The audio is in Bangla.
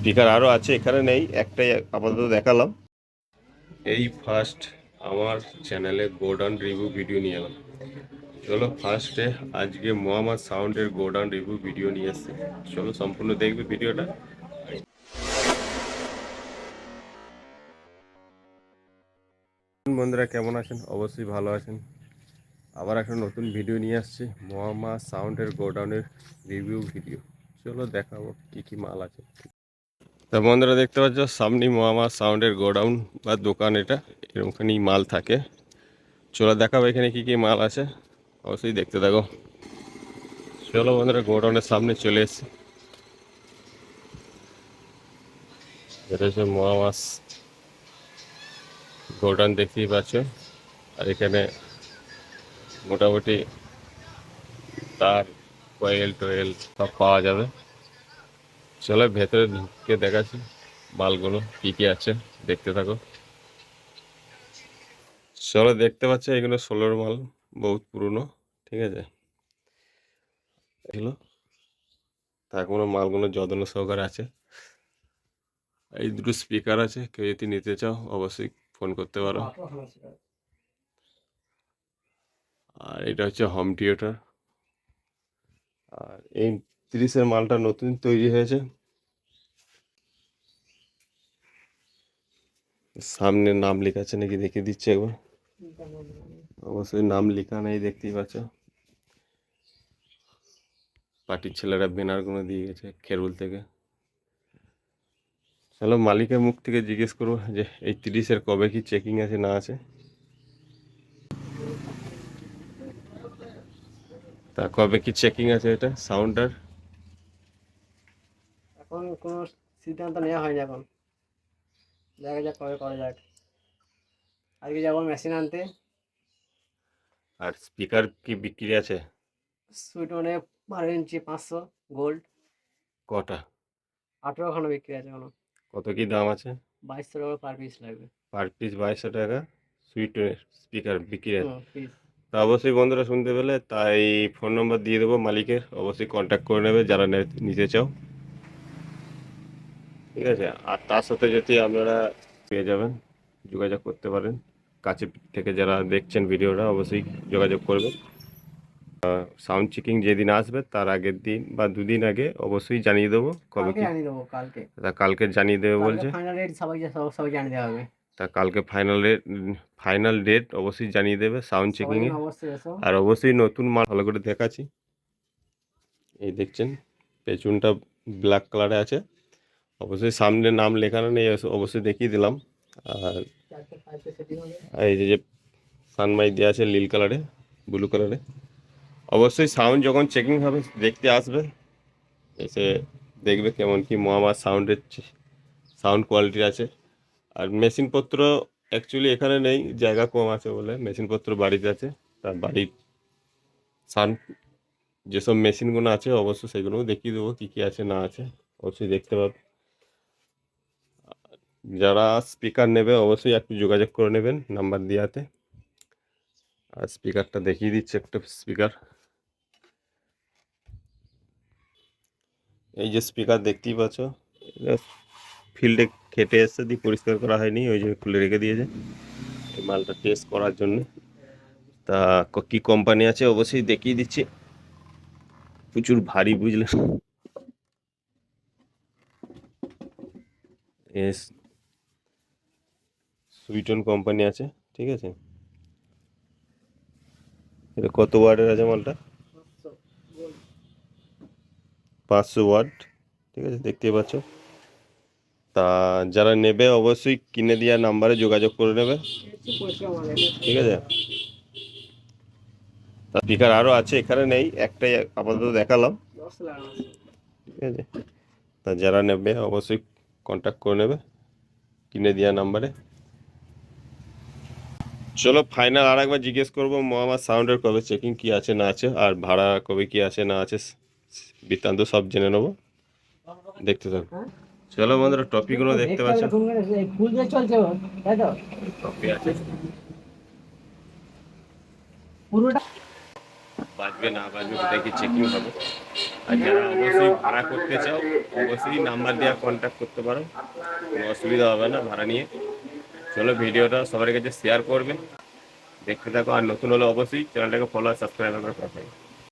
স্পিকার আরও আছে, এখানে নেই, একটাই আপাতত দেখালাম। এই ফার্স্ট আমার চ্যানেলে গোডাউন রিভিউ ভিডিও নিয়ে এলাম। চলো ফার্স্টে আজকে মোহাম্মদ সাউন্ডের গোডাউন রিভিউ ভিডিও নিয়ে এসছে, চলো সম্পূর্ণ দেখবে ভিডিওটা। বন্ধুরা কেমন আছেন? অবশ্যই ভালো আছেন। আবার একটা নতুন ভিডিও নিয়ে আসছি, মোহাম্মদ সাউন্ডের গোডাউনের রিভিউ ভিডিও। চলো দেখাবো কি কি মাল আছে। তা বন্ধুরা দেখতে পাচ্ছ সামনে মোহাম্মদ সাউন্ডের গোডাউন বা দোকান, এটা এরকমখানি মাল থাকে। চলো দেখাবো এখানে কি কি মাল আছে, অবশ্যই দেখতে থাকো। চলো বন্ধুরা গোডাউনের সামনে চলে এসেছি। এটা হচ্ছে মোহাম্মদ গোডাউন, দেখতেই পাচ্ছ। আর এখানে মোটামুটি তার, কয়েল টয়েল সব পাওয়া যাবে। চলো ভেতরে ঢুকে দেখাচ্ছি মালগুলো কি কি আছে, দেখতে থাকো। চলো দেখতে পাচ্ছ এগুলো 16 মাল, বহুত পুরনো, ঠিক আছে। এগুলো তারপরে মালগুলো যত্ন সহকারে আছে। এই দুটো স্পিকার আছে, কেউ যদি নিতে চাও অবশ্যই ফোন করতে পারো। আর এটা হচ্ছে হোম থিয়েটার। আর এই 30-এর মালটা নতুন তৈরি হয়েছে। সামনে নাম লেখা আছে নাকি দেখে দিচ্ছে একবার। অবশ্যই নাম লেখা নেই, দেখতেই পাচ্ছ। পার্টির ছেলেরা ব্যানারগুলো দিয়ে গেছে খেরুল থেকে। চলো মালিকের মুখ থেকে জিজ্ঞেস করবো যে এই 30-এর কবে কি চেকিং আছে না আছে। তা কবে কি চেকিং আছে এটা সাউন্ডটার? এখন কোনো সিদ্ধান্ত নেওয়া হয়নি, এখন দেখা যাক কবে করা যাক। আজকে যাবো মেশিন আনতে। আর স্পিকার কি বিক্রি আছে? সুইট মানে 12 ইঞ্চি 500 গোল্ড কটা? 18খানা বিক্রি আছে এখনো। কত কি দাম আছে? 2200 টাকা পার পিস লাগবে। পার পিস 2200 টাকা সুইটের স্পিকার বিক্রি আছে। পিস। তা অবশ্যই বন্ধুরা শুনতে পেলে, তাই ফোন নম্বর দিয়ে দেবো মালিকের, অবশ্যই কন্ট্যাক্ট করে নেবে যারা নিতে চাও, ঠিক আছে। আর তার সাথে যদি আপনারা পেয়ে যাবেন, যোগাযোগ করতে পারেন। কাছে থেকে যারা দেখছেন ভিডিওটা অবশ্যই যোগাযোগ করবেন। সাউন্ড চেকিং যেদিন আসবে তার আগের দিন বা দুদিন আগে অবশ্যই জানিয়ে দেবো কবে কালকে কি। জানিয়ে দেবো, কালকে। তা কালকে জানিয়ে দেবে কালকে বলছে। ফাইনাল রেট সবাইকে সবাই জানিয়ে দেওয়া হবে। তা কালকে ফাইনাল ডেট অবশ্যই জানিয়ে দেবে সাউন্ড সবাই চেকিংয়ে। যেন অবশ্যই এসো। আর অবশ্যই নতুন মাল ভালো করে দেখাচ্ছি। এই দেখছেন পেছনটা ব্ল্যাক কালারে আছে, অবশ্যই সামনে নাম লেখানো নেই, অবশ্যই দেখিয়ে দিলাম। আর এই যে সানমাই দেওয়া আছে নীল কালারে, ব্লু কালারে। অবশ্যই সাউন্ড যখন চেকিং হবে দেখতে আসবে, এসে দেখবে কেমন কি মোহাম্মদ সাউন্ডের সাউন্ড কোয়ালিটি আছে। আর মেশিনপত্র অ্যাকচুয়ালি এখানে নেই, জায়গা কম আছে বলে মেশিনপত্র বাড়িতে আছে। তার বাড়ির সাউন্ড যেসব মেশিনগুলো আছে অবশ্যই সেগুলোও দেখিয়ে দেবো কী কী আছে না আছে, অবশ্যই দেখতে পাবে। যারা স্পিকার নেবে অবশ্যই একটু যোগাযোগ করে নেবেন নাম্বার দেওয়াতে। আর স্পিকারটা দেখিয়ে দিচ্ছে একটা স্পিকার, এই যে স্পিকার দেখতেই পাচ্ছ, ফিল্ডে খেটে এসছে দিয়ে পরিষ্কার করা হয়নি, ওই জন্য খুলে রেখে দিয়েছে এই মালটা টেস্ট করার জন্য। তা কি কোম্পানি আছে অবশ্যই দেখিয়ে দিচ্ছি। প্রচুর ভারী বুঝলে, এস সুইটন কোম্পানি আছে, ঠিক আছে। এটা কত ওয়ার্ডের আছে মালটা? 500 ওয়াট, ঠিক আছে, দেখতেই পাচ্ছ। তা যারা নেবে অবশ্যই কিনে দেওয়ার নাম্বারে যোগাযোগ করে নেবে, ঠিক আছে। তা স্পিকার আরও আছে, এখানে নেই, একটাই আপাতত দেখালাম, ঠিক আছে। তা যারা নেবে অবশ্যই কন্ট্যাক্ট করে নেবে কিনে দেওয়ার নাম্বারে। চলো ফাইনাল আর একবার জিজ্ঞেস করবো মোহাম্মদ সাউন্ডের কবে চেকিং কি আছে না আছে, আর ভাড়া কবে কি আছে না আছে, বৃত্তান্ত সব জেনে নেবো, দেখতে থাকো। চলো বন্ধুরা টপিকগুলো দেখতে পাচ্ছ, টপি আছে, বাজবে না বাজবে কোথায় কি চেকিং হবে। আর যারা অবশ্যই ভাড়া করতে চাও অবশ্যই নাম্বার দেওয়া কন্ট্যাক্ট করতে পারো, কোনো অসুবিধা হবে না ভাড়া নিয়ে। চলো ভিডিওটা সবার কাছে শেয়ার করবে, দেখতে থাকো। আর নতুন হলে অবশ্যই চ্যানেলটাকে ফলো আর সাবস্ক্রাইব করে পাঠাই।